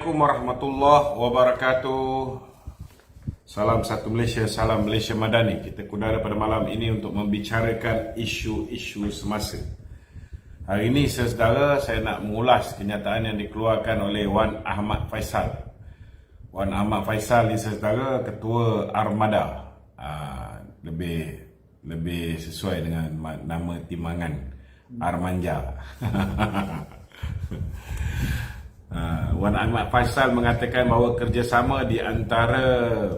Assalamualaikum warahmatullahi wabarakatuh. Salam satu Malaysia, salam Malaysia Madani. Kita kudara pada malam ini untuk membicarakan isu-isu semasa. Hari ini saudara, saya nak mengulas kenyataan yang dikeluarkan oleh Wan Ahmad Faisal. Wan Ahmad Faisal ni saudara, ketua Armada. Lebih sesuai dengan nama timbangan Armanja. Wan Ahmad Faisal mengatakan bahawa kerjasama di antara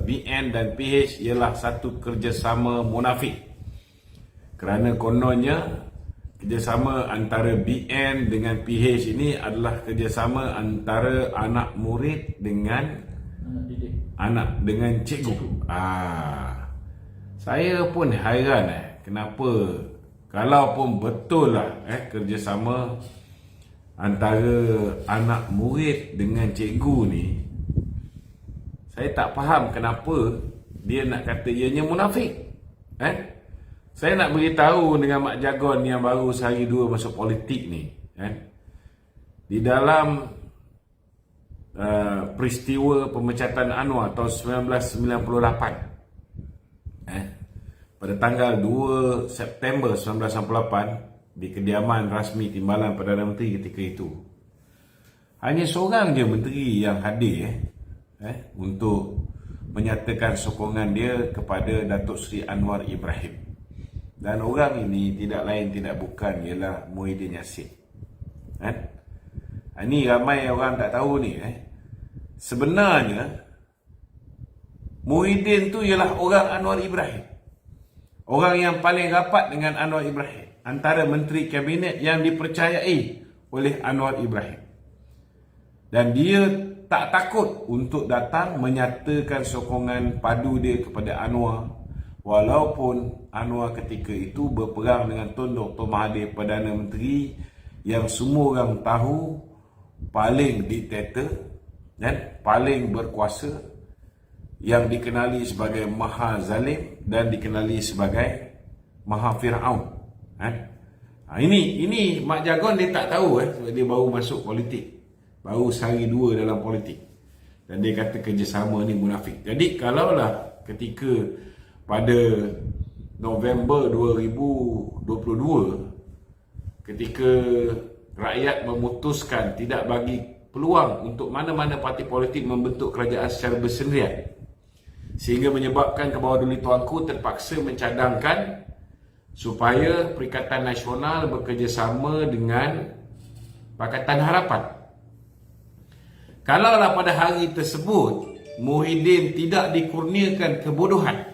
BN dan PH ialah satu kerjasama munafik. Kerana kononnya kerjasama antara BN dengan PH ini adalah kerjasama antara anak murid dengan anak dengan cikgu. Saya pun hairan kenapa kalau pun betul lah kerjasama antara anak murid dengan cikgu ni, saya tak faham kenapa dia nak kata ianya munafik. Saya nak beritahu dengan Mak Jagon yang baru sehari dua masuk politik ni, di dalam peristiwa pemecatan Anwar tahun 1998, pada tanggal 2 September 1998, di kediaman rasmi Timbalan Perdana Menteri ketika itu, hanya seorang je menteri yang hadir untuk menyatakan sokongan dia kepada Datuk Seri Anwar Ibrahim. Dan orang ini tidak lain tidak bukan ialah Muhyiddin Yassin. Ini ramai orang tak tahu ni. Sebenarnya Muhyiddin tu ialah orang Anwar Ibrahim. Orang yang paling rapat dengan Anwar Ibrahim, antara menteri kabinet yang dipercayai oleh Anwar Ibrahim. Dan dia tak takut untuk datang menyatakan sokongan padu dia kepada Anwar, walaupun Anwar ketika itu berperang dengan Tun Dr. Mahathir Perdana Menteri yang semua orang tahu paling diktator dan paling berkuasa, yang dikenali sebagai Maha Zalim dan dikenali sebagai Maha Fir'aun. Ini Mak Jagon dia tak tahu sebab dia baru masuk politik, baru sehari dua dalam politik, dan dia kata kerjasama ni munafik. Jadi kalaulah ketika pada November 2022, ketika rakyat memutuskan tidak bagi peluang untuk mana-mana parti politik membentuk kerajaan secara bersendirian, sehingga menyebabkan ke bawah duli tuanku terpaksa mencadangkan supaya Perikatan Nasional bekerjasama dengan Pakatan Harapan. Kalaulah pada hari tersebut Muhyiddin tidak dikurniakan kebodohan,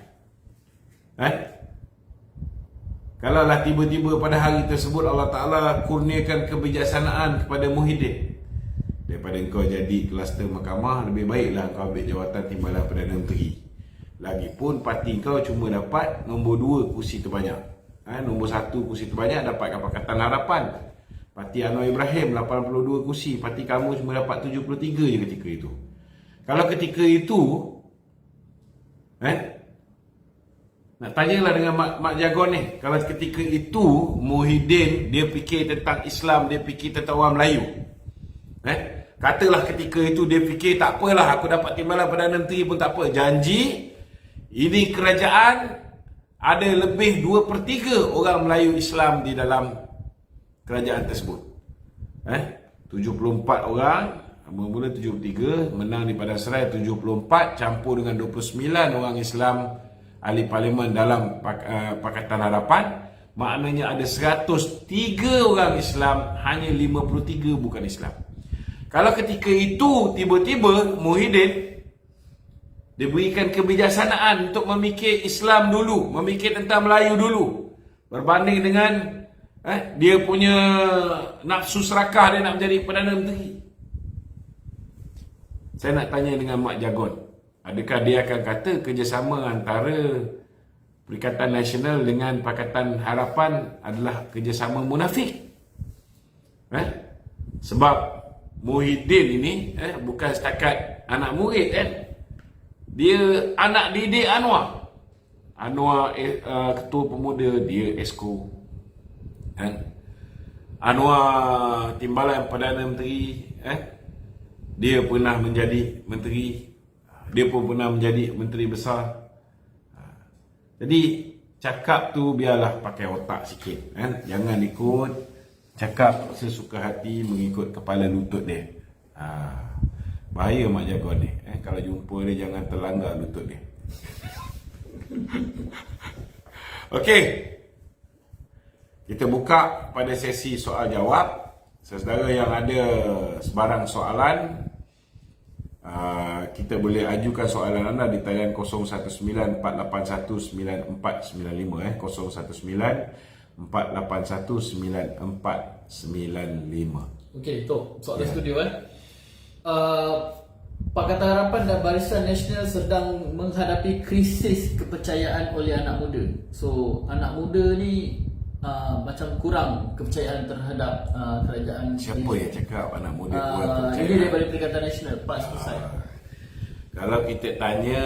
kalaulah tiba-tiba pada hari tersebut Allah Ta'ala kurniakan kebijaksanaan kepada Muhyiddin, daripada engkau jadi kluster mahkamah, lebih baiklah engkau ambil jawatan Timbalan Perdana Menteri. Lagipun parti kau cuma dapat nombor 2 kursi terbanyak. Nombor 1 kursi terbanyak dapat Pakatan Harapan. Parti Anwar Ibrahim 82 kursi. Parti kamu cuma dapat 73 je ketika itu. Kalau ketika itu nak tanyalah dengan Mak Jagon ni, kalau ketika itu Muhyiddin dia fikir tentang Islam, dia fikir tentang orang Melayu, katalah ketika itu dia fikir tak apalah, aku dapat Timbalan Perdana Menteri pun tak apa, janji ini kerajaan ada lebih 2/3 orang Melayu Islam di dalam kerajaan tersebut. 74 orang, mula-mula 73, menang di Padang Serai 74, campur dengan 29 orang Islam ahli parlimen dalam Pakatan Harapan. Maknanya ada 103 orang Islam, hanya 53 bukan Islam. Kalau ketika itu tiba-tiba Muhyiddin diberikan kebijaksanaan untuk memikir Islam dulu, memikir tentang Melayu dulu, berbanding dengan dia punya nafsu serakah dia nak menjadi Perdana Menteri. Saya nak tanya dengan Mak Jagon, adakah dia akan kata kerjasama antara Perikatan Nasional dengan Pakatan Harapan adalah kerjasama munafik? Sebab Muhyiddin ini bukan setakat anak murid, dia anak didik Anwar. Anwar ketua pemuda, dia esko. Anwar Timbalan Perdana Menteri, dia pernah menjadi menteri, dia pun pernah menjadi menteri besar. Jadi cakap tu biarlah pakai otak sikit kan. Jangan ikut cakap sesuka hati mengikut kepala lutut dia. Bahaya Mak Jagon ni. Kalau jumpa dia jangan terlanggar lutut dia. Okey. Kita buka pada sesi soal jawab. Saudara yang ada sebarang soalan, kita boleh ajukan soalan anda di talian 0194819495 0194819495. Okey, Tok, soalan studio Pakatan Harapan dan Barisan Nasional sedang menghadapi krisis kepercayaan oleh anak muda. So, anak muda ni macam kurang kepercayaan terhadap kerajaan. Siapa yang cakap anak muda kurang kepercayaan? Ini daripada Perikatan Nasional, PAS Pusat. Kalau kita tanya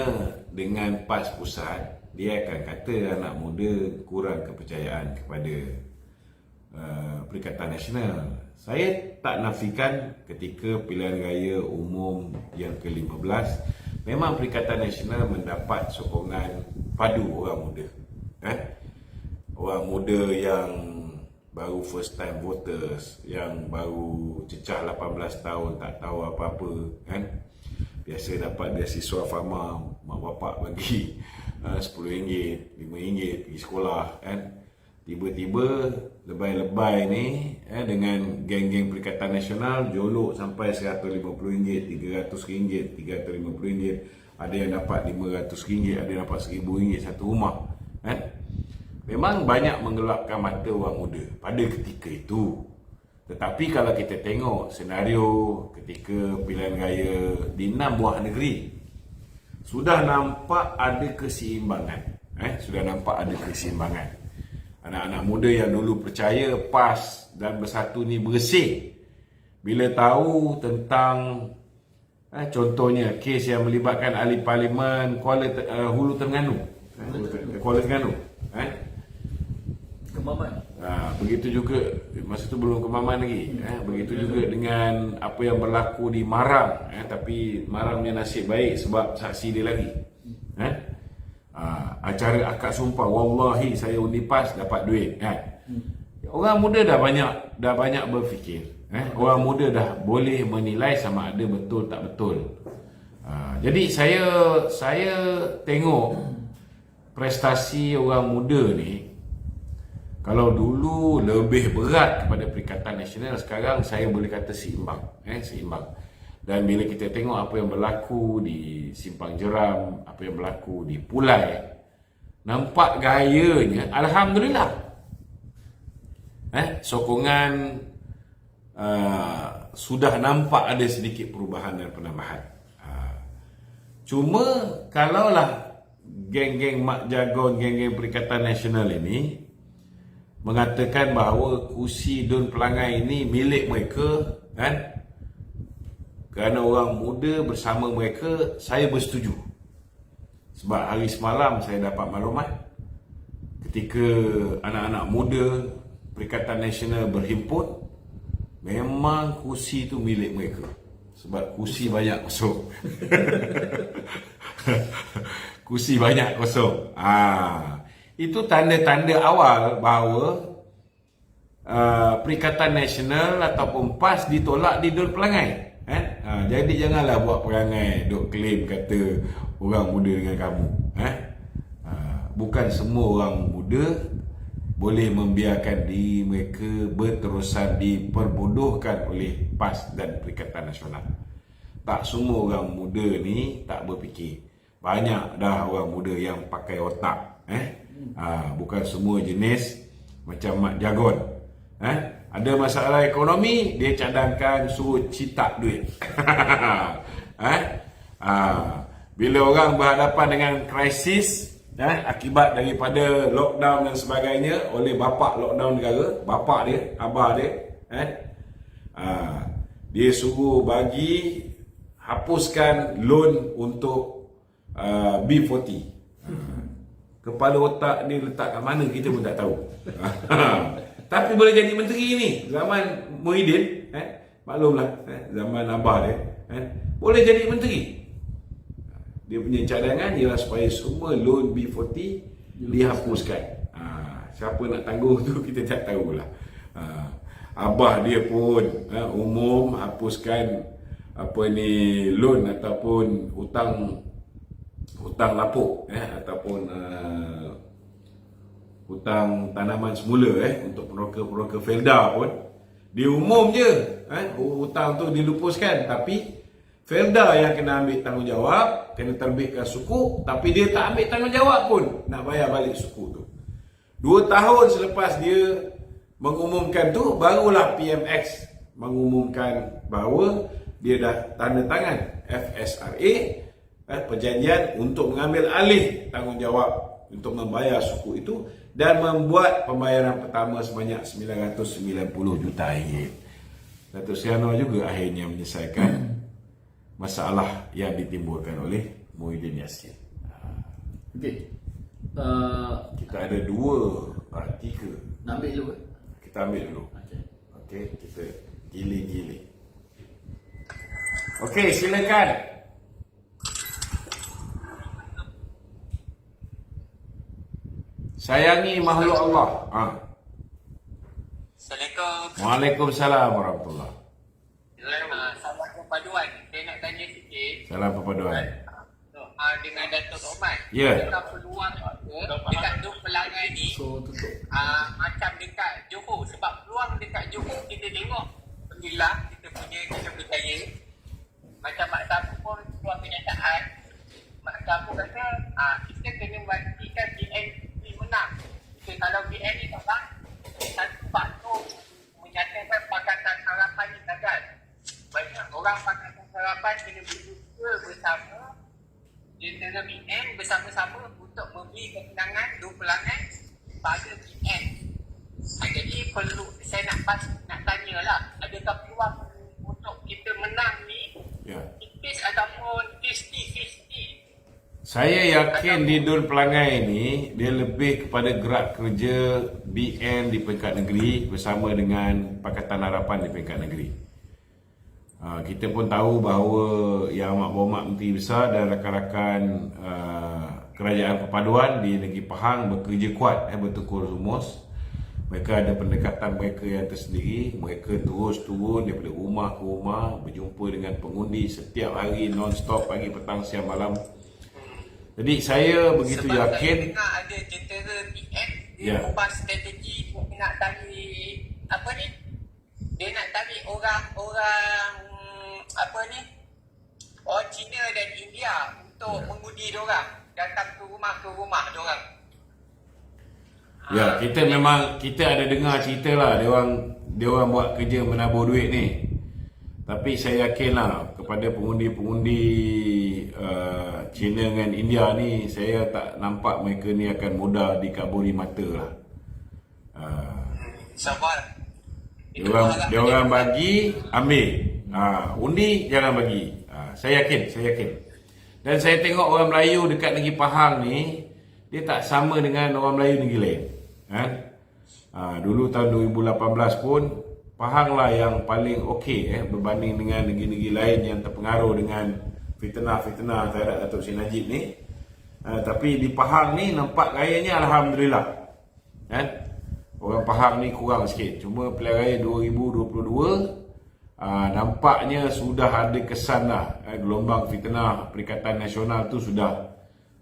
dengan PAS Pusat, dia akan kata anak muda kurang kepercayaan kepada Perikatan Nasional. Saya tak nafikan ketika pilihan raya umum yang ke-15, memang Perikatan Nasional mendapat sokongan padu orang muda. Orang muda yang baru first time voters, yang baru cecah 18 tahun, tak tahu apa-apa kan. Biasa dapat beasiswa Fama, mak bapak bagi RM10, RM5 pergi sekolah kan. Tiba-tiba lebay-lebay ni dengan geng-geng Perikatan Nasional jolok sampai RM150, RM300, RM350. Ada yang dapat RM500, ada yang dapat RM1000 satu rumah kan. Memang banyak menggelapkan mata orang muda pada ketika itu. Tetapi kalau kita tengok senario ketika pilihan raya di 6 buah negeri, sudah nampak ada keseimbangan. Sudah nampak ada keseimbangan. Anak-anak muda yang dulu percaya PAS dan Bersatu ni bersih, bila tahu tentang contohnya kes yang melibatkan ahli parlimen Hulu Terengganu, Kuala Terengganu, Kemaman. Begitu juga masa tu belum Kemaman lagi. Begitu juga dengan apa yang berlaku di Marang. Tapi Marang punya nasib baik sebab saksi dia lagi. Acara akad sumpah, wallahi saya undi PAS dapat duit. Orang muda dah banyak berfikir. Orang muda dah boleh menilai sama ada betul tak betul. Jadi saya tengok prestasi orang muda ni. Kalau dulu lebih berat kepada Perikatan Nasional, sekarang saya boleh kata seimbang. Seimbang. Dan bila kita tengok apa yang berlaku di Simpang Jeram, apa yang berlaku di Pulai, nampak gayanya, alhamdulillah. Sokongan sudah nampak ada sedikit perubahan dan penambahan. Cuma kalaulah geng-geng Mak Jagon, geng-geng Perikatan Nasional ini mengatakan bahawa kursi Dun Pelangai ini milik mereka kan, kerana orang muda bersama mereka, saya bersetuju. Sebab hari semalam saya dapat maklumat ketika anak-anak muda Perikatan Nasional berhimpun, memang kursi itu milik mereka. Sebab kursi banyak kosong. Kursi banyak kosong. Itu tanda-tanda awal bahawa Perikatan Nasional ataupun PAS ditolak di Dun Pelangai. Jadi janganlah buat perangai duk claim kata orang muda dengan kamu. Bukan semua orang muda boleh membiarkan diri mereka berterusan diperbodohkan oleh PAS dan Perikatan Nasional. Tak semua orang muda ni tak berfikir. Banyak dah orang muda yang pakai otak. Bukan semua jenis macam Mak Jagon. Ada masalah ekonomi, dia cadangkan suruh citak duit. Bila orang berhadapan dengan krisis akibat daripada lockdown dan sebagainya oleh bapak lockdown negara, bapak dia, abah dia, dia suruh bagi hapuskan loan untuk B40. Kepala otak ni letak kat mana kita pun tak tahu. Tapi boleh jadi menteri ni zaman Muhyiddin, maklumlah zaman abah dia, boleh jadi menteri. Dia punya cadangan ialah supaya semua loan B40 dihapuskan. Siapa nak tangguh tu kita tak tahulah. Abah dia pun umum hapuskan loan ataupun hutang lapuk ataupun hutang tanaman semula untuk peroka-peroka Felda pun dia umum je hutang tu dilupuskan, tapi Felda yang kena ambil tanggungjawab, kena terbitkan suku, tapi dia tak ambil tanggungjawab pun nak bayar balik suku tu. 2 tahun selepas dia mengumumkan tu, barulah PMX mengumumkan bahawa dia dah tanda tangan FSRA, perjanjian untuk mengambil alih tanggungjawab untuk membayar suku itu dan membuat pembayaran pertama sebanyak 990 juta ringgit. Datuk Seri Anwar juga akhirnya menyelesaikan masalah yang ditimbulkan oleh Muhyiddin Yassin. Okey. Kita ada 3. Nak ambil dulu. Kita ambil dulu. Okey, kita giling-giling. Okey, silakan. Sayangi makhluk Allah. Assalamualaikum. Waalaikumsalam warahmatullahi. Salam perpaduan. Saya nak tanya sikit. Salam perpaduan. Dengan Datuk Rahman. Ya. Adakah peluang dekat Dua Pelangai ni So tutup. macam dekat Johor? Sebab peluang dekat Johor kita tengok Alhamdulillah kita berjaya. Macam Mak Sabu pun keluar kenyataan. Mak Sabu kata kita kena pastikan BNP menang. Kalau BNP tak, satu faktor menyatakan Pakatan Harapan ni gagal. Banyak orang Pakatan Harapan kena berusaha bersama Jentera BN bersama-sama untuk memberi kemenangan Dua Pelangai pada BN. Jadi perlu saya nak tanyalah, adakah peluang untuk kita menang ni tipis ataupun 50-50? Saya yakin di Dun Pelangai ni dia lebih kepada gerak kerja BN di peringkat negeri bersama dengan Pakatan Harapan di peringkat negeri. Kita pun tahu bahawa Yang Amat Berhormat Menteri Besar dan rakan-rakan Kerajaan Perpaduan di negeri Pahang bekerja kuat bertukar rumus. Mereka ada pendekatan mereka yang tersendiri. Mereka terus turun daripada rumah ke rumah, berjumpa dengan pengundi setiap hari non-stop, pagi, petang, siang, malam. Jadi saya begitu sebab yakin. Sebab saya dengar ada jentera BN dia ubah strategi nak tarik dia nak tarik orang orang Cina dan India untuk mengundi diorang, datang ke rumah diorang. Ya, kita ada dengar cerita lah dia orang buat kerja menabur duit ni. Tapi saya yakinlah kepada pengundi-pengundi China dengan India ni, saya tak nampak mereka ni akan mudah dikaburi mata lah. Sabar. Dia orang bagi, ambil. Undi jangan bagi. Saya yakin. Dan saya tengok orang Melayu dekat negeri Pahang ni, dia tak sama dengan orang Melayu negeri lain. Dulu tahun 2018 pun Pahang lah yang paling okey berbanding dengan negeri-negeri lain yang terpengaruh dengan fitnah-fitnah terhadap Datuk Seri Najib ni. Tapi di Pahang ni nampak rayanya Alhamdulillah. Orang Pahang ni kurang sikit. Cuma pilihan raya 2022 nampaknya sudah ada kesan lah. Gelombang fitnah Perikatan Nasional tu sudah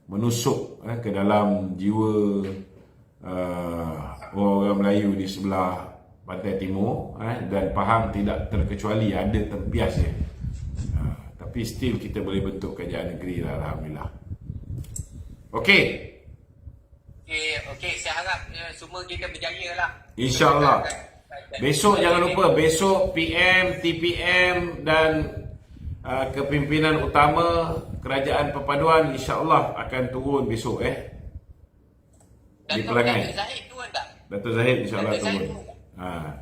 menusuk ke dalam jiwa orang Melayu di sebelah Pantai Timur, dan Pahang tidak terkecuali, ada tempiasnya. Tapi still kita boleh bentuk kerajaan negeri lah, Alhamdulillah. Okey, saya harap semua kita berjaya lah. InsyaAllah. Besok jangan lupa, besok PM, TPM dan kepimpinan utama Kerajaan Perpaduan insyaAllah akan turun besok di Pelangai. Datuk Zahid turun tak? Datuk Zahid insyaAllah turun.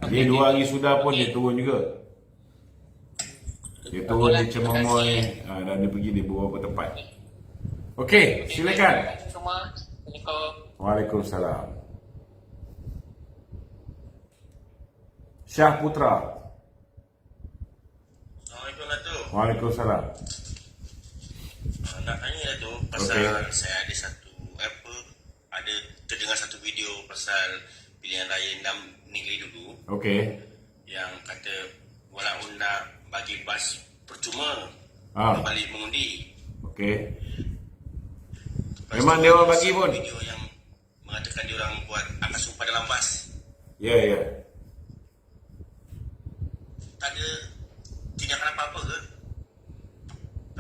Dia 2 hari sudah pun dia turun juga. Dia turun di Cemomoy dan dia pergi di beberapa tempat. Okey, silakan. Terima kasih semua. Assalamualaikum. Waalaikumsalam. Syah Putra. Assalamualaikum Datuk. Waalaikumsalam. Nak tanya Datuk pasal saya ada satu ada terdengar satu video pasal pilihan raya 6 negeri dulu Okey. yang kata walaupun nak bagi bas percuma balik mengundi. Okey. Lepas Memang tu, dia orang bagi pun. video yang mengatakan dia orang buat akad sumpah dalam bas. Ya, ya. Tak ada tindakan apa-apa ke?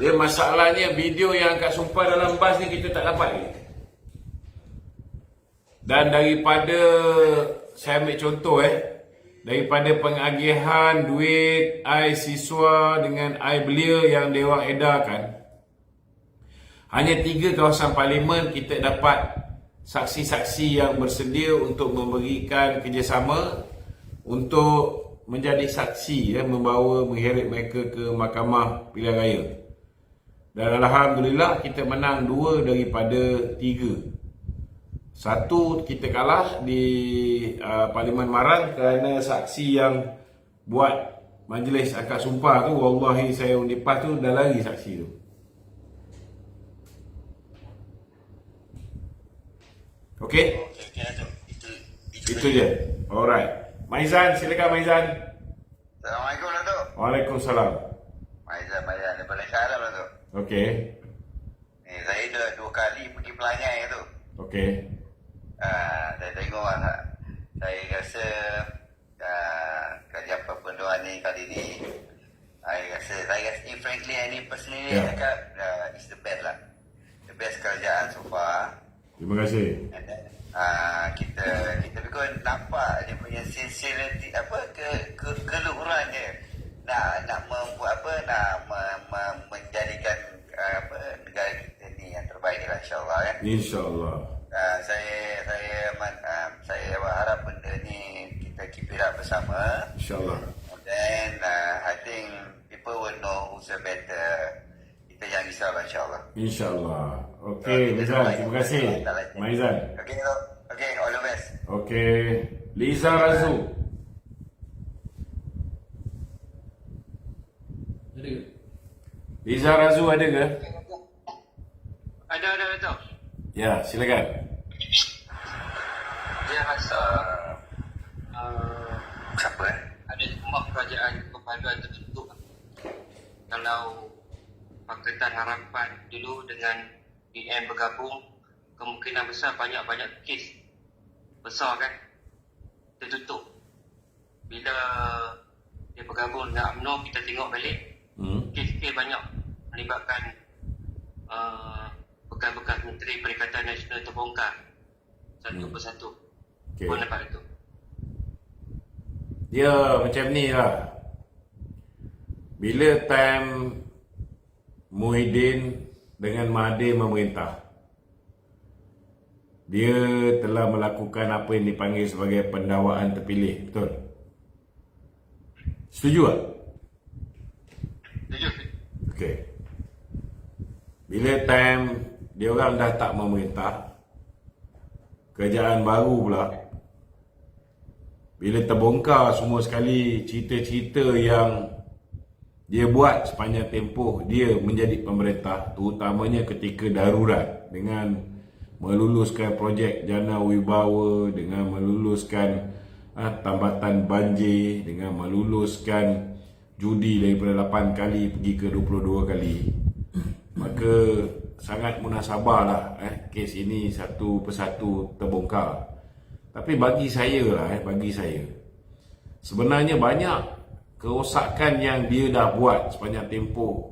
Dia masalahnya video yang kat sumpah dalam bas ni kita tak dapat lagi. Dan daripada saya ambil contoh daripada pengagihan duit ai siswa dengan ai belia yang dia orang edarkan, hanya 3 kawasan parlimen kita dapat saksi-saksi yang bersedia untuk memberikan kerjasama untuk menjadi saksi membawa mengheret mereka ke mahkamah pilihan raya. Dan alhamdulillah kita menang 2 daripada 3. Satu kita kalah di Parlimen Marang kerana saksi yang buat majlis akad sumpah tu, wallahi saya undi PAS tu dah lari saksi tu. Okey? Okey Datuk. Itu je. Alright. Maizan, silakan Maizan. Assalamualaikum Datuk. Waalaikumsalam. Maizan daripada Syarab Datuk. Okey. Ni saya dah 2 kali pergi Pelangai tu. Okey. Saya tengok saya rasa kerja perpenduan ni kali ni saya rasa frankly ni personally cakap it's the best lah. The best kerajaan so far. Terima kasih. And then, kita pun nampak dia punya sincerity keluhuran dia nak membuat menjadikan negara kita ni yang terbaik lah, insyaAllah InsyaAllah. Saya berharap benda ni kita keep it up bersama. InsyaAllah. And then I think people will know who's the better. Kita jangan risau lah, insyaAllah. InsyaAllah. Okey, Maizan, terima kasih. Maizan. Okay, all the best. Okey. Liza Razu. Ada ke? Liza Razu ada ke? Ada Datuk. Ya, silakan. Dia rasa Siapa ada sebuah kerajaan kepaduan terbentuk. Kalau Pakatan Harapan dulu dengan BN bergabung, kemungkinan besar banyak-banyak kes besar kan tertutup. Bila dia bergabung dengan UMNO, kita tengok balik kes-kes banyak melibatkan bekas-bekas Menteri Perikatan Nasional terbongkar satu persatu. Okay. Pun dapat itu. Dia macam ni lah. Bila time Muhyiddin dengan Mahathir memerintah, dia telah melakukan apa yang dipanggil sebagai pendakwaan terpilih. Betul? Setuju tak? Setuju. Okey. Bila time dia orang dah tak memerintah, kerajaan baru pula, bila terbongkar semua sekali cerita-cerita yang dia buat sepanjang tempoh dia menjadi pemerintah, terutamanya ketika darurat dengan meluluskan projek Jana Wibawa, dengan meluluskan tambatan banjir, dengan meluluskan judi daripada 8 kali pergi ke 22 kali. Maka sangat munasabahlah kes ini satu persatu terbongkar. Tapi bagi saya sebenarnya banyak kerosakan yang dia dah buat sepanjang tempoh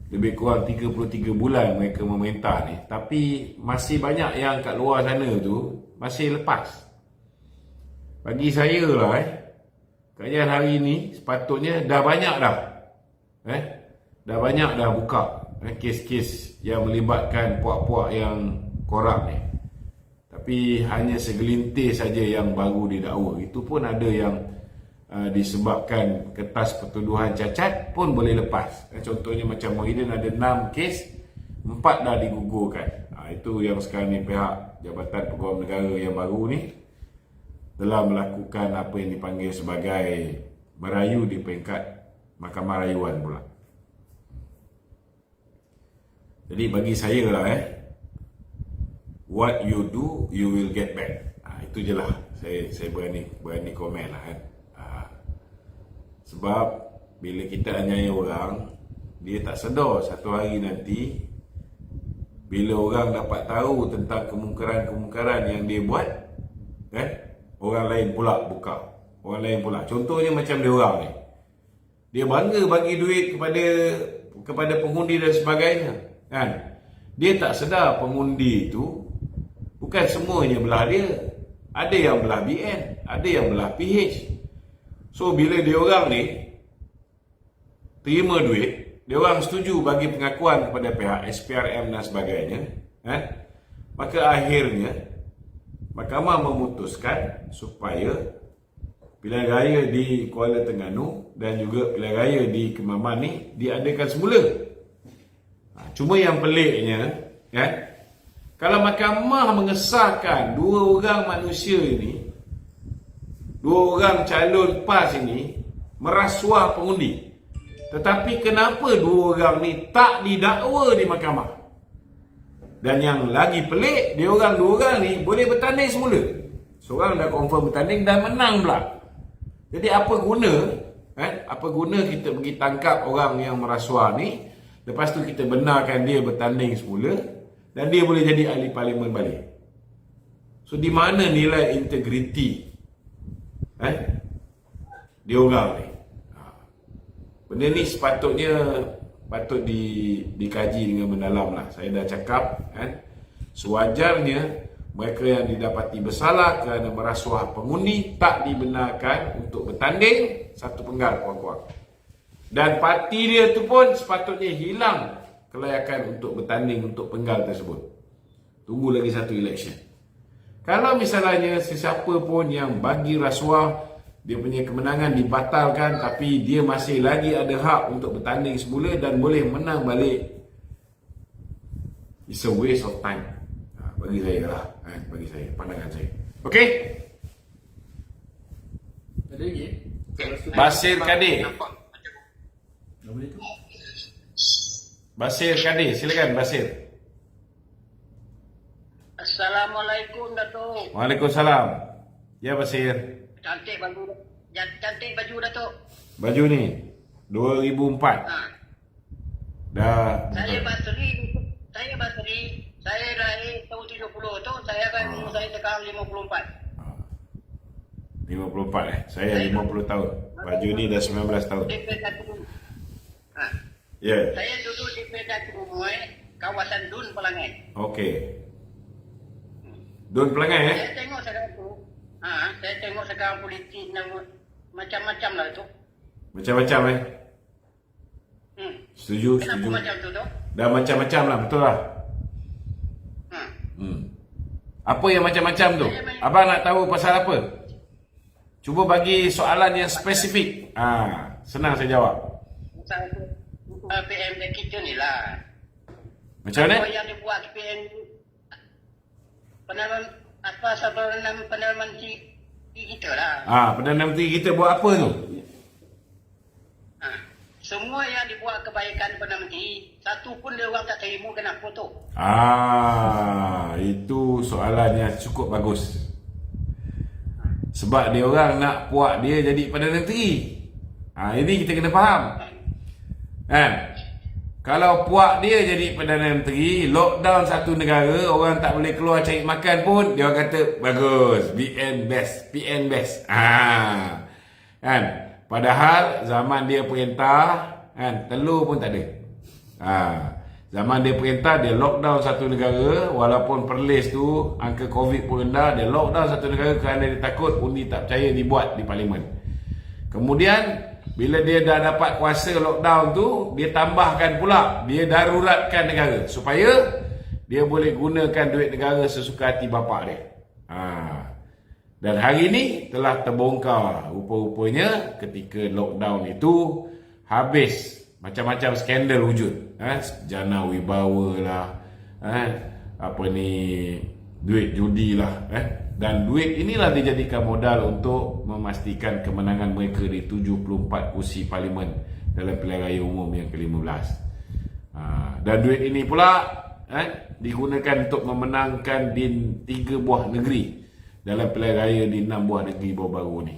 lebih kurang 33 bulan mereka memerintah ni, tapi masih banyak yang kat luar sana tu masih lepas. Bagi saya lah kerajaan hari ni sepatutnya dah banyak dah dah banyak dah buka kes-kes yang melibatkan puak-puak yang korup ni. Tapi hanya segelintir saja yang baru didakwa. Itu pun ada yang disebabkan kertas pertuduhan cacat pun boleh lepas. Contohnya macam Muhyiddin ada 6 kes, 4 dah digugurkan. Itu yang sekarang ni pihak Jabatan Peguam Negara yang baru ni telah melakukan apa yang dipanggil sebagai merayu di peringkat Mahkamah Rayuan pula. Jadi bagi saya lah what you do, you will get back. Itu je lah. Saya berani komen lah kan. Sebab bila kita aniaya orang, dia tak sedar satu hari nanti bila orang dapat tahu tentang kemungkaran-kemungkaran yang dia buat, kan, orang lain pula buka. Orang lain pula. Contohnya macam dia orang ni. Dia bangga bagi duit kepada pengundi dan sebagainya, kan. Dia tak sedar pengundi itu bukan semuanya belah dia. Ada yang belah BN, ada yang belah PH. So bila dia orang ni terima duit, dia orang setuju bagi pengakuan kepada pihak SPRM dan sebagainya, maka akhirnya mahkamah memutuskan supaya pilihan raya di Kuala Terengganu dan juga pilihan raya di Kemaman ni diadakan semula. Cuma yang peliknya, kan, kalau mahkamah mengesahkan dua orang manusia ini, dua orang calon PAS ini merasuah pengundi, tetapi kenapa dua orang ni tak didakwa di mahkamah? Dan yang lagi pelik, dua orang ni boleh bertanding semula. Seorang dah confirm bertanding dan menang pula. Jadi apa guna, apa guna kita pergi tangkap orang yang merasuah ni, lepas tu kita benarkan dia bertanding semula dan dia boleh jadi ahli parlimen balik. So di mana nilai integriti dia orang ni? Benda ni sepatutnya dikaji dengan mendalam lah. Saya dah cakap, sewajarnya mereka yang didapati bersalah kerana merasuah pengundi tak dibenarkan untuk bertanding satu penggal kuang-kuang. Dan parti dia tu pun sepatutnya hilang kelayakan untuk bertanding untuk penggal tersebut. Tunggu lagi satu election. Kalau misalnya sesiapa pun yang bagi rasuah, dia punya kemenangan dibatalkan tapi dia masih lagi ada hak untuk bertanding semula dan boleh menang balik, it's a waste of time. Bagi saya lah, bagi saya, pandangan saya. Okey? Ada lagi? Basir Kadir. Tak boleh tu. Basir Kadir, silakan Basir. Assalamualaikum Datuk. Waalaikumsalam. Ya Basir. Cantik baju Datuk. Baju ni 2004. Dah. Saya Basri. Saya lahir tahun 70 tu. Saya kan umur saya sekarang 54. 54 Saya 50 tahun. Baju ni dah 19 tahun. Ya. Saya duduk di Pedak Rumoi, kawasan Dun Pelangai. Okey. Dun Pelangai Saya tengok sekarang tu. Saya tengok sekarang politik macam-macam lah tu. Macam-macam Setuju. Kenapa macam tu tu? Dah macam-macam lah, betul lah. Apa yang macam-macam tu? Abang nak tahu pasal apa? Cuba bagi soalan yang spesifik. Senang saya jawab. PMD kita ni lah. Macam mana? Apa yang dibuat PMD Perdana Menteri kita lah. Perdana Menteri kita buat apa tu? Semua yang dibuat kebaikan Perdana Menteri, satu pun dia orang tak terima, kenapa tu? Itu soalan yang cukup bagus. Sebab dia orang nak puak dia jadi Perdana Menteri. Ini kita kena faham. Kalau puak dia jadi Perdana Menteri, lockdown satu negara, orang tak boleh keluar cari makan pun, dia orang kata bagus, PN best. Padahal zaman dia perintah, telur pun tak ada. Zaman dia perintah, dia lockdown satu negara, walaupun Perlis tu angka COVID pun rendah, dia lockdown satu negara kerana dia takut undi tak percaya dibuat di parlimen. Kemudian bila dia dah dapat kuasa lockdown tu, dia tambahkan pula, dia daruratkan negara supaya dia boleh gunakan duit negara sesuka hati bapak dia. Dan hari ini telah terbongkar rupa-rupanya ketika lockdown itu habis macam-macam skandal wujud. Jana wibawa lah, duit judi lah. Dan duit inilah dijadikan modal untuk memastikan kemenangan mereka di 74 kursi parlimen dalam pilihan raya umum yang ke-15. Dan duit ini pula digunakan untuk memenangkan di 3 buah negeri dalam pilihan raya di 6 buah negeri baru-baru ni.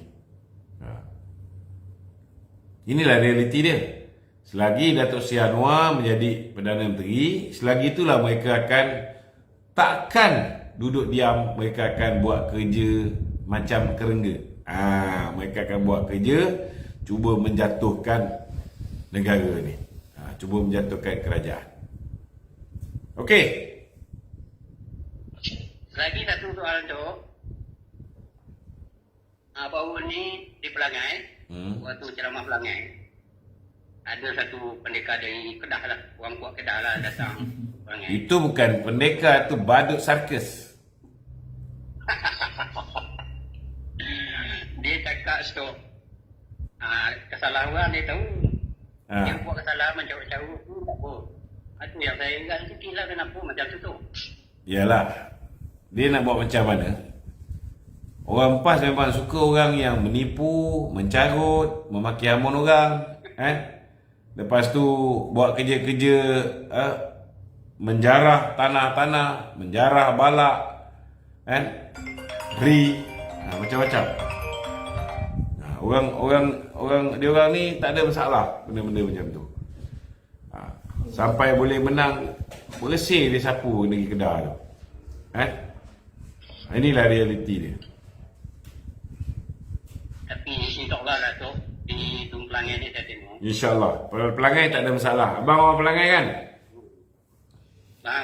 Inilah realiti dia. Selagi Datuk Seri Anwar menjadi Perdana Menteri, selagi itulah mereka akan takkan duduk diam, mereka akan buat kerja macam kerengga. Mereka akan buat kerja cuba menjatuhkan negara ni. Cuba menjatuhkan kerajaan. Okey. Lagi satu soalan tu. Baru ni di Pelangai, waktu ceramah Pelangai, ada satu pendekar dari Kedah lah, orang kuat Kedah lah datang Pelangai. Itu bukan pendekar, tu badut sarkas. Dia cakap stop. Kesalahan orang dia tahu. Dia buat kesalahan mencarut-carut tu tak apa. Itu yang saya ingat sikit lah kenapa macam tu. Yalah. Dia nak buat macam mana? Orang PAS memang suka orang yang menipu, mencarut, memaki hamun orang. Lepas tu buat kerja-kerja menjarah tanah-tanah, menjarah balak, macam-macam. Orang dia orang ni tak ada masalah benda-benda macam tu. Sampai boleh menang bersih dia sapu negeri Kedah tu. Inilah realiti dia. Tapi insyaAllah lah tu di Tun Pelangai ni saya tengok. InsyaAllah. Pelangai tak ada masalah. Abang orang Pelangai kan?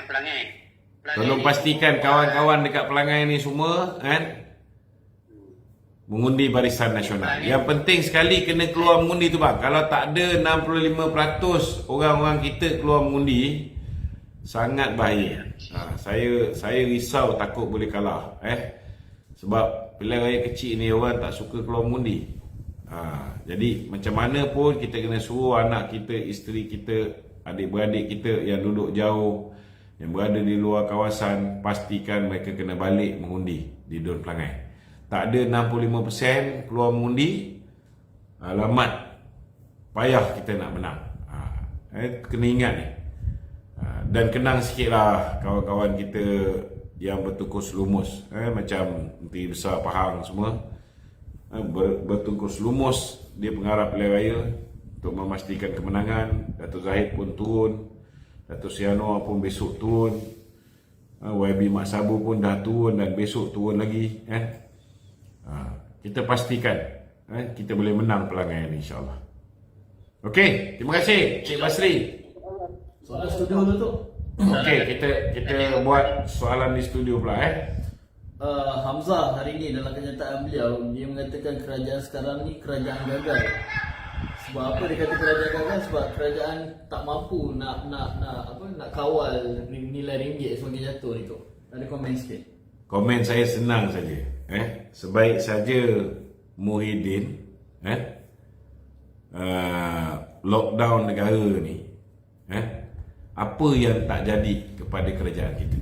Pelangai. Tolong pastikan kawan-kawan dekat Pelangai ni semua mengundi Barisan Nasional. Yang penting sekali kena keluar mengundi tu bang. Kalau tak ada 65% orang-orang kita keluar mengundi, sangat bahaya. Saya risau takut boleh kalah. Sebab pilihan raya kecil ni orang tak suka keluar mengundi. Jadi macam mana pun kita kena suruh anak kita, isteri kita, adik-beradik kita yang duduk jauh, yang berada di luar kawasan, pastikan mereka kena balik mengundi di Dun Pelangai. Tak ada 65% keluar mengundi, alamat payah kita nak menang. Kena ingat ni. Dan kenang sikit lah kawan-kawan kita yang bertungkus lumus, macam Menteri Besar Pahang semua, bertungkus lumus dia pengarah pilihan raya untuk memastikan kemenangan. Datuk Zahid pun turun, Datuk Seri Anwar pun besok turun, YB Mak Sabu pun dah turun dan besok turun lagi. Kita pastikan kita boleh menang Pelangai ni insyaAllah. Okey, terima kasih Cik Basri. Soalan studio tu tu. Okey, kita buat soalan di studio pula Hamzah hari ni dalam kenyataan beliau, dia mengatakan kerajaan sekarang ni kerajaan gagal. Sebab apa dia kata kerajaan gagal? Sebab kerajaan tak mampu nak kawal nilai ringgit semakin jatuh ni tu. Ada komen sikit. Komen saya senang saja. Sebaik saja Muhyiddin lockdown negara ni, apa yang tak jadi kepada kerajaan kita.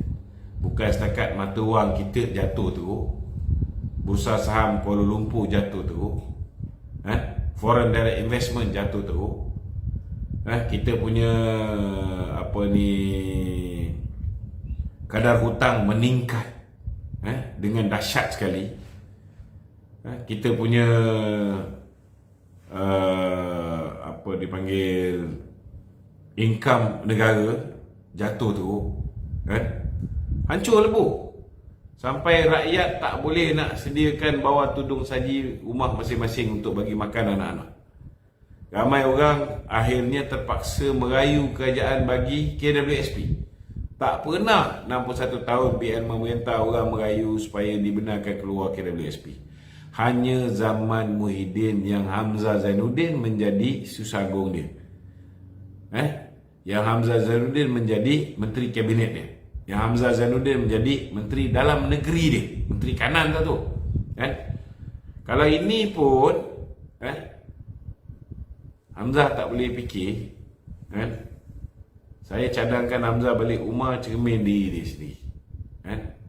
Bukan setakat mata wang kita jatuh teruk, bursa saham Kuala Lumpur jatuh teruk, foreign direct investment jatuh teruk, kita punya kadar hutang meningkat dengan dahsyat sekali. Kita punya income negara jatuh teruk, hancur lebur. Sampai rakyat tak boleh nak sediakan bawa tudung saji rumah masing-masing untuk bagi makan anak-anak. Ramai orang akhirnya terpaksa merayu kerajaan bagi KWSP. Tak pernah 61 tahun PN memerintah orang merayu supaya dibenarkan keluar KWSP. Hanya zaman Muhyiddin yang Hamzah Zainuddin menjadi susagung dia. Yang Hamzah Zainuddin menjadi menteri kabinet dia. Yang Hamzah Zainuddin menjadi menteri dalam negeri dia, menteri kanan tu. Kalau ini pun Hamzah tak boleh fikir, saya cadangkan Hamzah balik rumah, cermin diri dia sendiri.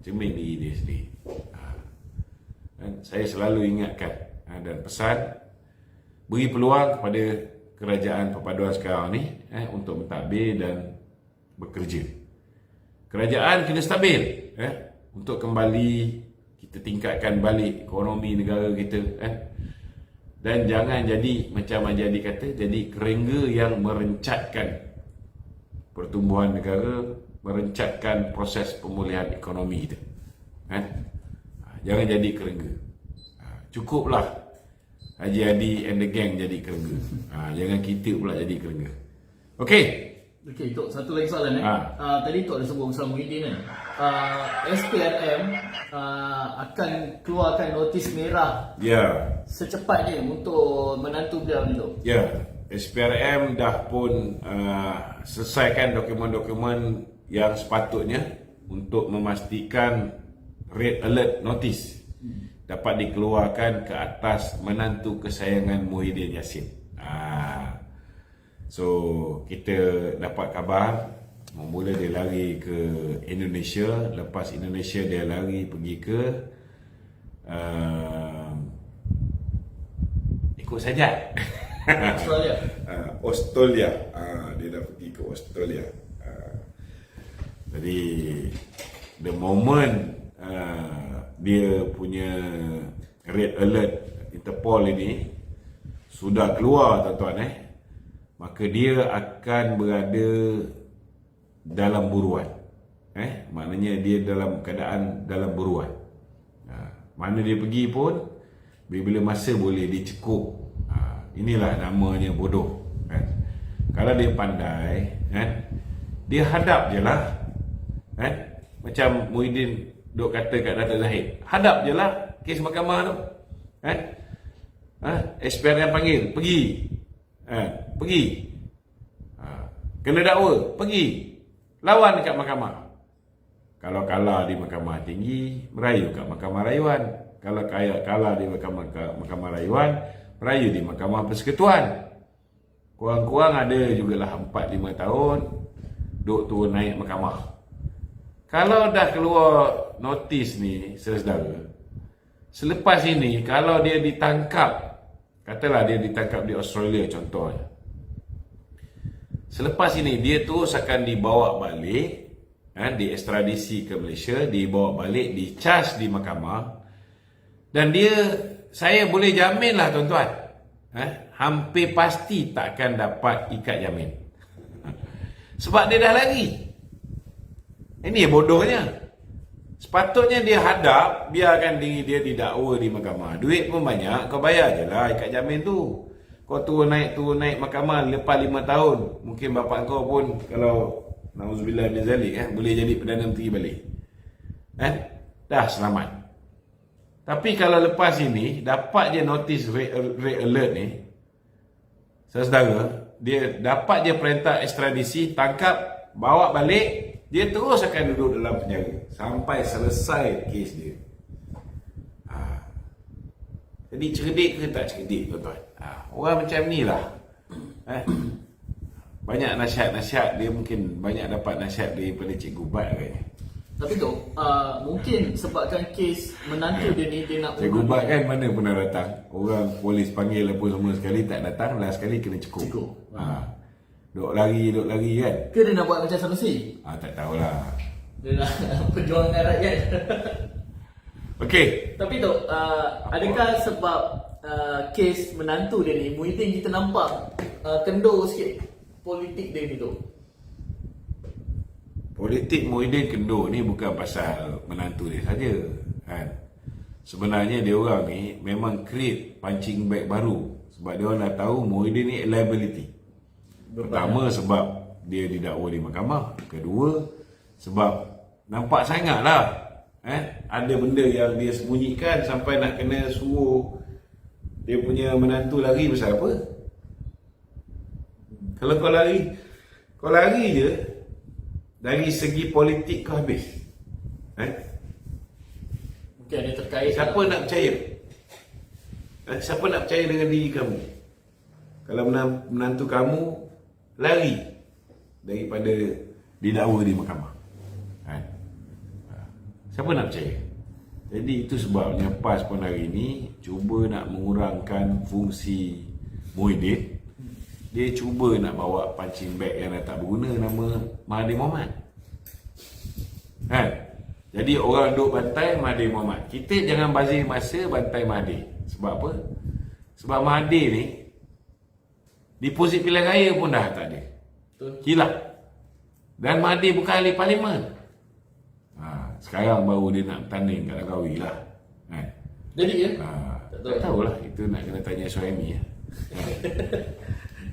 Cermin diri dia sendiri. Saya selalu ingatkan dan pesan, beri peluang kepada kerajaan perpaduan sekarang ni untuk mentadbir dan bekerja. Kerajaan kena stabil untuk kembali kita tingkatkan balik ekonomi negara kita dan jangan jadi macam Majadi kata, jadi kerengga yang merencatkan pertumbuhan negara, merencatkan proses pemulihan ekonomi kita. Jangan jadi kerengga. Cukuplah Haji Adi and the gang jadi kerengga. Jangan kita pula jadi kerengga. Okey. Okey, Tok, satu lagi soalan tadi Tok ada sebut pasal Muhyiddin kan. SPRM akan keluarkan notis merah secepatnya untuk menantu beliau ni, Tok. SPRM dah pun selesaikan dokumen-dokumen yang sepatutnya untuk memastikan red alert notice dapat dikeluarkan ke atas menantu kesayangan Muhyiddin Yassin. So kita dapat khabar mula dia lari ke Indonesia, lepas Indonesia dia lari pergi ke ikut saja Australia. Dia dah pergi ke Australia. Jadi the moment dia punya red alert Interpol ini sudah keluar, tuan-tuan, maka dia akan berada dalam buruan. Maknanya dia dalam keadaan dalam buruan. Mana dia pergi pun bila masa boleh dicekup. Inilah namanya bodoh. Kalau dia pandai, dia hadap je lah. Macam Muhyiddin duk kata kat Datuk Zahid, hadap je lah kes mahkamah tu. SPRM panggil, pergi. Pergi. Kena dakwa, pergi. Lawan dekat mahkamah. Kalau kalah di mahkamah tinggi, merayu kat mahkamah rayuan. Kalau kalah di mahkamah rayuan, merayu di mahkamah persekutuan. Kurang-kurang ada jugalah 4-5 tahun duk turun naik mahkamah. Kalau dah keluar notis ni, saudara, selepas ini kalau dia ditangkap, katalah dia ditangkap di Australia contohnya, selepas ini dia terus akan dibawa balik, diekstradisi ke Malaysia, dibawa balik, dicas di mahkamah, dan dia, saya boleh jamin lah tuan-tuan, hampir pasti takkan dapat ikat jamin. Sebab dia dah lari. Ini bodohnya. Sepatutnya dia hadap, biarkan diri dia didakwa di mahkamah. Duit pun banyak, kau bayar je lah ikat jamin tu. Kau turun naik mahkamah lepas 5 tahun. Mungkin bapak kau pun, kalau na'udzubillah min zalik, boleh jadi Perdana Menteri balik. Dah selamat. Tapi kalau lepas ini dapat je notis red alert ni, saudara, dia dapat je perintah ekstradisi, tangkap, bawa balik, dia terus akan duduk dalam penjara sampai selesai kes dia. Jadi cerdik ke tak cerdik, tuan-tuan? Orang macam ni lah. Banyak nasihat-nasihat, dia mungkin banyak dapat nasihat daripada Cikgu Bat kayaknya. Tapi tu mungkin sebabkan kes menantu dia ni, dia nak Cikgu Bat kan mana pernah datang. Orang polis panggil apa semua, sekali tak datang, last sekali kena cekup. Duk lari kan. Ke dia nak buat macam Sanusi? Tak tahulah. Dia nak perjuangan rakyat. Okey. Tapi tu adakah sebab kes menantu dia ni, Muhyiddin kita nampak kendor sikit politik dia ni tu? Politik Muhyiddin kendor ni bukan pasal menantu dia saja, kan. Sebenarnya dia orang ni memang create punching bag baru. Sebab dia orang dah tahu Muhyiddin ni liability. Pertama sebab dia didakwa di mahkamah. Kedua sebab nampak sangat lah ada benda yang dia sembunyikan sampai nak kena suruh dia punya menantu lari pasal apa. Kalau kau lari je, dari segi politik kau habis. Mungkin ada terkait. Siapa nak percaya? Siapa nak percaya dengan diri kamu kalau menantu kamu lari daripada didakwa di mahkamah? Siapa nak percaya? Jadi itu sebabnya PAS pun hari ini cuba nak mengurangkan fungsi Muhyiddin dia cuba nak bawa punching bag yang dah tak berguna nama Mahathir Mohamad. Kan? Jadi orang duk bantai Mahathir Mohamad. Kita jangan bazir masa bantai Mahathir. Sebab apa? Sebab Mahathir ni deposit pilihan raya pun dah tak ada. Hilang. Dan Mahathir bukan ahli parlimen. Sekarang baru dia nak tanding kat Langkawi lah. Kan? Jadi ya? Tak tahulah. Itu nak kena tanya Suhaimi.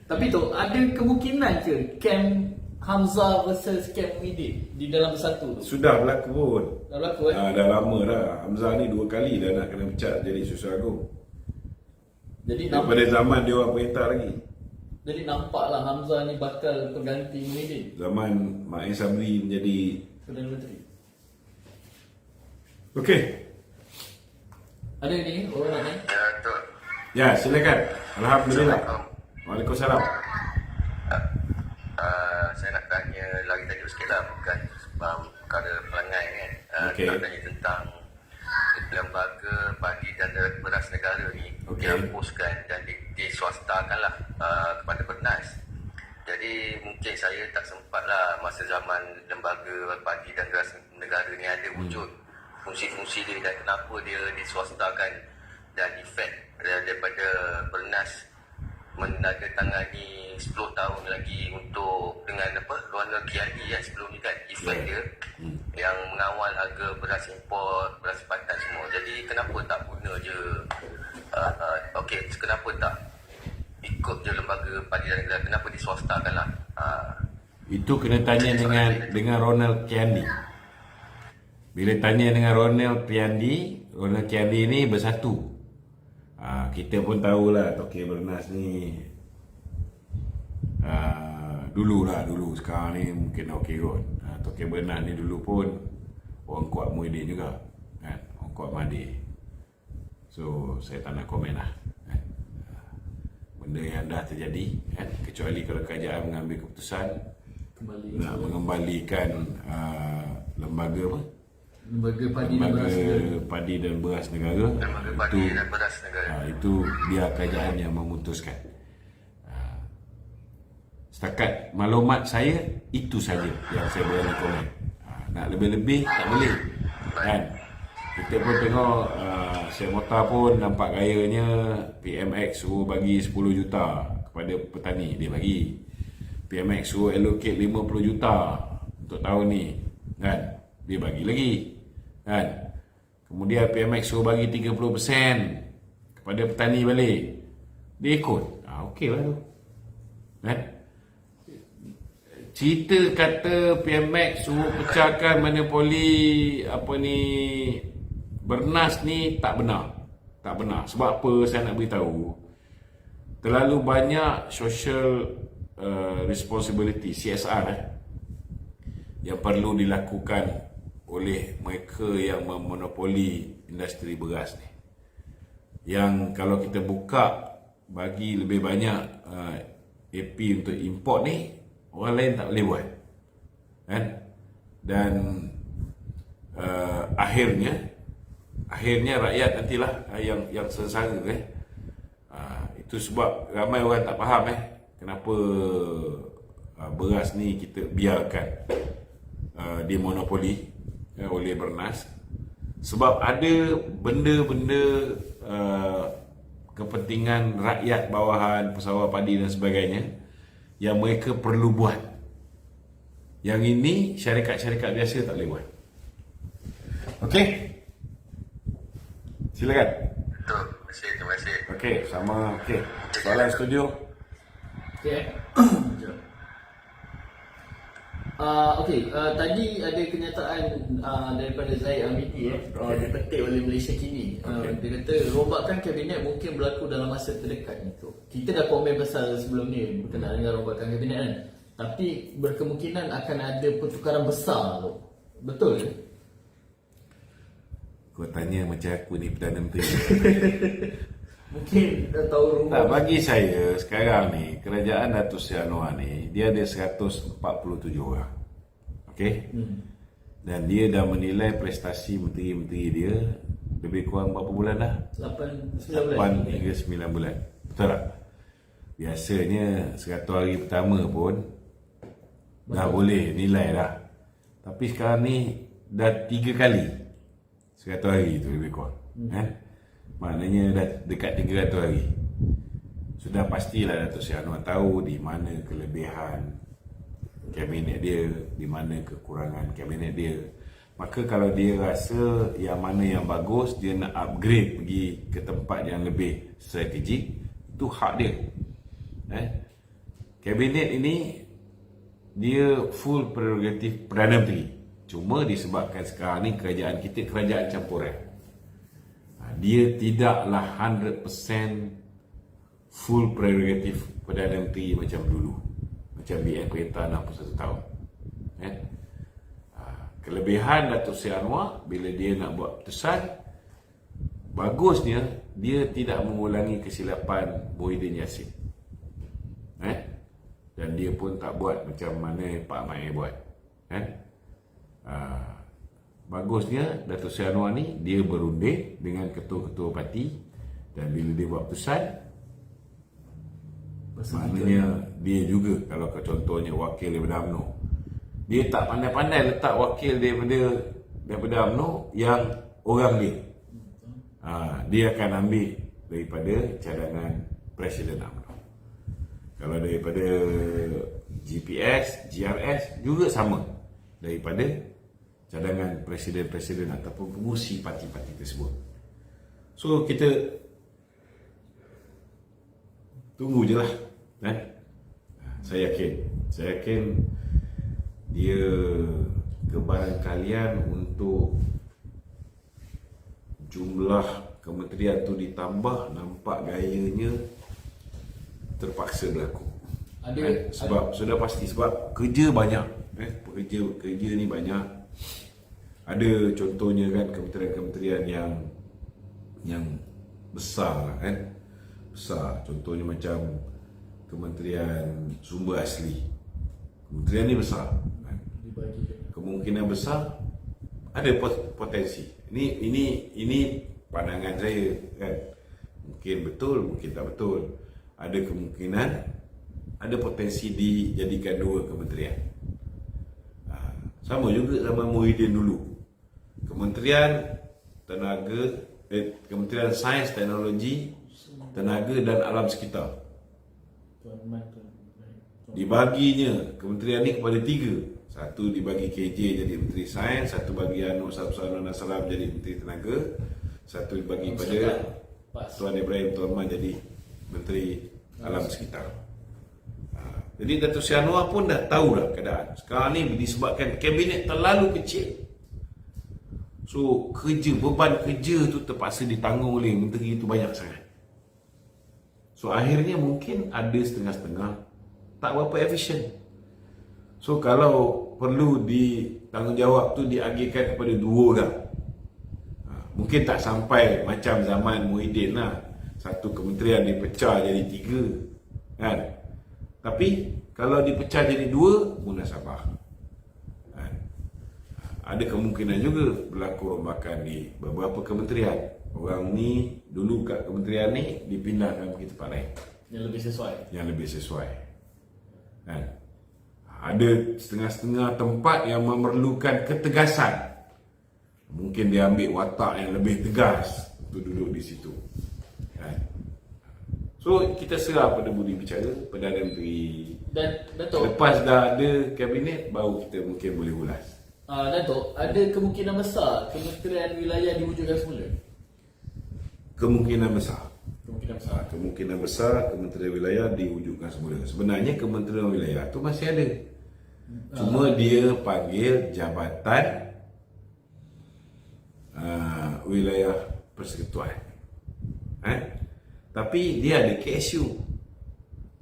Tapi tu ada kemungkinan ke camp Hamzah versus camp Muhyiddin di dalam bersatu tu? Sudah berlaku pun. Dah berlaku Dah lama dah. Hamzah ni 2 kali dah nak kena pecat jadi Susah Agung. Jadi Daripada zaman dia orang perintah lagi. Jadi nampaklah Hamzah ni bakal pengganti Muhyiddin Zaman Mak Ain Sabri menjadi Perdana Menteri. Okey. Ada ni orang nak ni? Ya, Tok. Ya, silakan. Alhamdulillah. Waalaikumsalam. Saya nak tanya lagi tajuk sikit lah, bukan perkara pelangai kan. Okey. Nak tanya tentang lembaga padi dan beras negara ni Okey. dihapuskan dan diswastakan lah kepada Bernas. Jadi mungkin saya tak sempat lah masa zaman lembaga padi dan beras negara ni ada wujud fungsi-fungsi dia dan kenapa dia diswastakan dan efek daripada Bernas menandatangani 10 tahun lagi untuk dengan Ronald Kiani yang sebelum ni kan efek dia yang mengawal harga beras import, beras pakan semua. Jadi kenapa tak guna je okey, kenapa tak ikut je lembaga padi dan negara, kenapa diswastakan lah? Itu kena tanya dengan Ronald Kiani. Bila tanya dengan Ronald Kiani ni bersatu. Kita pun tahulah Tokey Bernas ni dulu. Sekarang ni mungkin okey kot. Tokey Bernas ni dulu pun orang kuat Muhyiddin juga kan? Orang kuat Mahathir. So saya tak nak komen lah kan? Benda yang dah terjadi kan? Kecuali kalau kerajaan mengambil keputusan nak mengembalikan lembaga apa? Lembaga padi dan beras negara. Lembaga padi dan beras negara. Itu biar kerajaan yang memutuskan. Setakat maklumat saya itu saja yang saya berani komen. Nak lebih-lebih tak boleh kan. Kita pun tengok Syed Mokhtar pun nampak gayanya PMX suruh bagi 10 juta kepada petani, dia bagi. PMX suruh allocate 50 juta untuk tahun ni kan, dia bagi lagi kan. Kemudian PMX suruh bagi 30% kepada petani balik, dia ikut. Okey lah tu kan. Cerita kata PMX suruh pecahkan monopoli Bernas ni tak benar. Sebab apa saya nak beritahu? Terlalu banyak social responsibility, CSR yang perlu dilakukan oleh mereka yang memonopoli industri beras ni. Yang kalau kita buka bagi lebih banyak AP untuk import ni, orang lain tak boleh buat kan. Dan akhirnya rakyat nantilah yang sengsara kan. Itu sebab ramai orang tak faham kenapa beras ni kita biarkan dimonopoli oleh Bernas. Sebab ada benda-benda kepentingan rakyat bawahan, pesawat padi dan sebagainya yang mereka perlu buat. Yang ini syarikat-syarikat biasa tak boleh buat. Okey? Silakan. Terima kasih. Okey, sama. Okey. Soalan studio. Okey. Tadi ada kenyataan daripada Zahid Hamidi dipetik oleh Malaysia Kini. Dia kata rombakan kabinet mungkin berlaku dalam masa terdekat ni. Kita dah komen pasal sebelum ni berkenaan dengan rombakan kabinet kan. Tapi berkemungkinan akan ada pertukaran besar tu. Betul ke? Kau tanya macam aku ni Perdana Menteri. Mungkin dah tahu rumah. Tak, bagi saya sekarang ni kerajaan Datuk Seri Anwar ni dia ada 147 orang. Okey? Dan dia dah menilai prestasi menteri-menteri dia lebih kurang berapa bulan dah? 8 hingga 9 bulan. Betul tak? biasanya 100 hari pertama pun dah boleh nilai dah. Tapi sekarang ni dah 3 kali 100 hari tu lebih kurang. Maknanya dah dekat 300 hari. Sudah pastilah Datuk Seri Anwar tahu di mana kelebihan kabinet dia, di mana kekurangan kabinet dia. Maka kalau dia rasa yang mana yang bagus, dia nak upgrade pergi ke tempat yang lebih strategik, itu hak dia. Kabinet ini dia full prerogatif Perdana Menteri. Cuma disebabkan sekarang ni kerajaan kita kerajaan campuran. Dia tidaklah 100% full prerogatif Perdana Menteri macam dulu. Macam BN Perintah 61 tahun. Kelebihan Datuk Seri Anwar bila dia nak buat putusan, bagusnya dia tidak mengulangi kesilapan Muhyiddin Yassin. Dan dia pun tak buat macam mana Pak Mai buat. Bagusnya Datuk Seri Anwar ni dia berunding dengan ketua-ketua parti, dan bila dia buat putusan, maknanya dia juga, kalau contohnya wakil daripada UMNO, dia tak pandai-pandai letak wakil daripada UMNO yang orang dia. Dia akan ambil daripada cadangan Presiden UMNO. Kalau daripada GPS, GRS juga sama, daripada cadangan presiden-presiden ataupun pengurusi parti-parti tersebut. So kita tunggu je lah. Saya yakin dia kebarangkalian untuk jumlah kementerian tu ditambah, nampak gayanya terpaksa berlaku. Sebab sudah pasti, sebab kerja banyak. Kerja ni banyak. Ada contohnya kan kementerian-kementerian yang besar kan. Besar. Contohnya macam Kementerian Sumber Asli. Kementerian ni besar. Kemungkinan besar ada potensi. Ini pandangan saya kan. Mungkin betul, mungkin tak betul. Ada kemungkinan, ada potensi dijadikan 2 kementerian. Sama juga zaman Muhyiddin dulu. Kementerian Kementerian Sains, Teknologi, Tenaga dan Alam Sekitar. Dibaginya kementerian ni kepada 3. Satu dibagi KJ jadi Menteri Sains, satu bagi Anwar Salam jadi Menteri Tenaga, satu dibagi pada Tuan Ibrahim Tuan Man jadi Menteri Alam Sekitar. Jadi Datuk Seri Anwar pun dah tahu dah keadaan. Sekarang ni disebabkan kabinet terlalu kecil, so beban kerja tu terpaksa ditanggung oleh menteri itu banyak sangat. So akhirnya mungkin ada setengah-setengah tak berapa efisien. So kalau perlu ditanggungjawab tu diagihkan kepada 2 orang, mungkin tak sampai macam zaman Muhyiddin lah, satu kementerian dipecah jadi 3 kan. Tapi kalau dipecah jadi 2, munasabah kan? Ada kemungkinan juga berlaku rombakan di beberapa kementerian. Orang ni dulu kat kementerian ni dipindahkan pergi tempat lain yang lebih sesuai kan? Ada setengah-setengah tempat yang memerlukan ketegasan, mungkin dia ambil watak yang lebih tegas untuk duduk di situ kan? So kita serah pada budi bicara Perdana Menteri. Dan Datuk, lepas dah ada kabinet, baru kita mungkin boleh ulas. Datuk, ada kemungkinan besar kementerian wilayah diwujudkan semula? Kemungkinan besar kementerian wilayah diwujudkan semula. Sebenarnya kementerian wilayah tu masih ada, cuma dia panggil Jabatan Wilayah Persekutuan. Tapi dia ada KSU.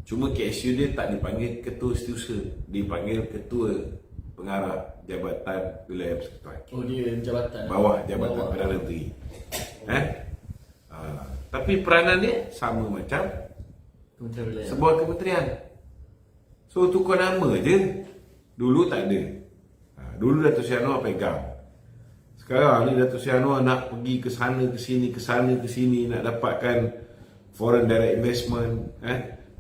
Cuma KSU dia tak dipanggil ketua setiausaha, dipanggil ketua pengarah Jabatan Wilayah Persekutuan. Oh, dia jabatan bawah Jabatan Perdana Menteri. Tapi peranan dia sama macam kementerian wilayah, sebuah kementerian. So tukar nama je. Dulu tak ada. Dulu Datuk Seri Anwar pegang. Sekarang ni Datuk Seri Anwar nak pergi ke sana ke sini, nak dapatkan foreign direct investment,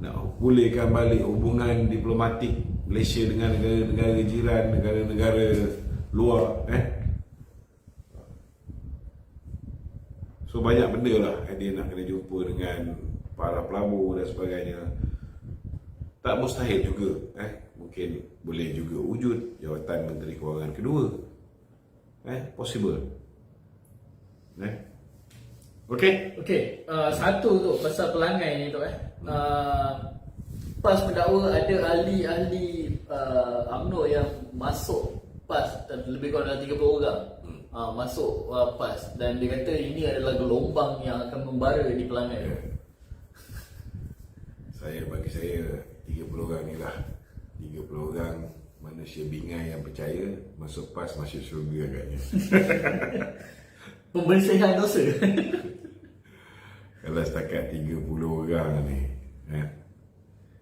nak pulihkan balik hubungan diplomatik Malaysia dengan negara-negara jiran, negara-negara luar. So banyak benda lah dia nak kena jumpa dengan para pelabur dan sebagainya. Tak mustahil juga mungkin boleh juga wujud jawatan Menteri Kewangan kedua. Possible. Okey. Satu tu pasal pelangai ni tu PAS mendakwa ada ahli-ahli UMNO yang masuk PAS, lebih kurang dalam 30 orang masuk PAS, dan dia kata ini adalah gelombang yang akan membara di pelangai. Bagi saya 30 orang ni lah 30 orang manusia bingai yang percaya masuk PAS masuk syurga agaknya. Pembersihan dosa. Kalau setakat 30 orang ni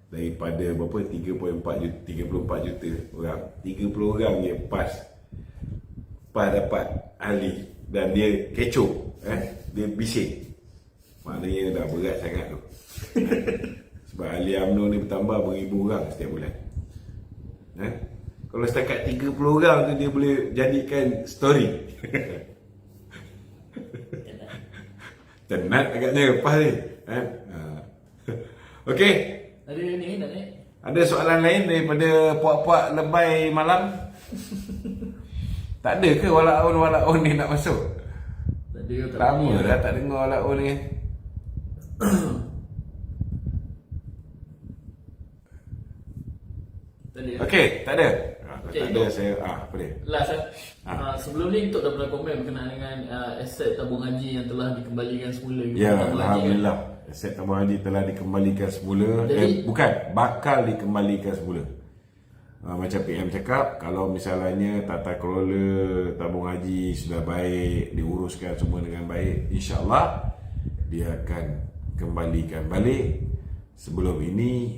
daripada berapa 34 juta orang, 30 orang je PAS dapat ahli dan dia kecoh, dia bising, maknanya dah berat sangat tu. Sebab ahli UMNO ni bertambah beribu orang setiap bulan. Kalau setakat 30 orang tu dia boleh jadikan story. Tenat agaknya PAS ni. Okey. Ada ni nak ni. Ada soalan lain daripada puak-puak lebay malam? Tak ada ke walaun ni nak masuk? Tak ada. Lama dah tak dengar walaun ni. Okey, tak ada. Okay, tak ada saya apa dia? Last sebelum ni Tok dah pernah komen berkenaan dengan aset tabung haji yang telah dikembalikan semula. Ya, alhamdulillah. Aset tabung haji telah dikembalikan semula. Bukan, bakal dikembalikan semula. Macam PM cakap, kalau misalnya tata kelola tabung haji sudah baik, diuruskan semua dengan baik, insya-Allah dia akan kembalikan balik. Sebelum ini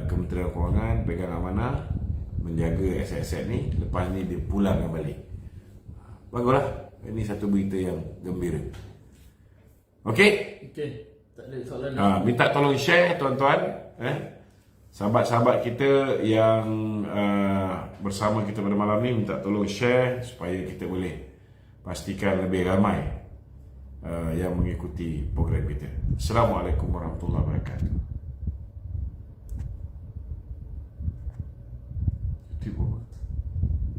Kementerian Kewangan pegang amanah menjaga aset-aset ni, lepas ni dia pulangkan balik. Baguslah, ini satu berita yang gembira. Okey? Tak ada soalan. Minta tolong share tuan-tuan, sahabat-sahabat kita yang bersama kita pada malam ni, minta tolong share supaya kita boleh pastikan lebih ramai yang mengikuti program kita. Assalamualaikum warahmatullahi wabarakatuh.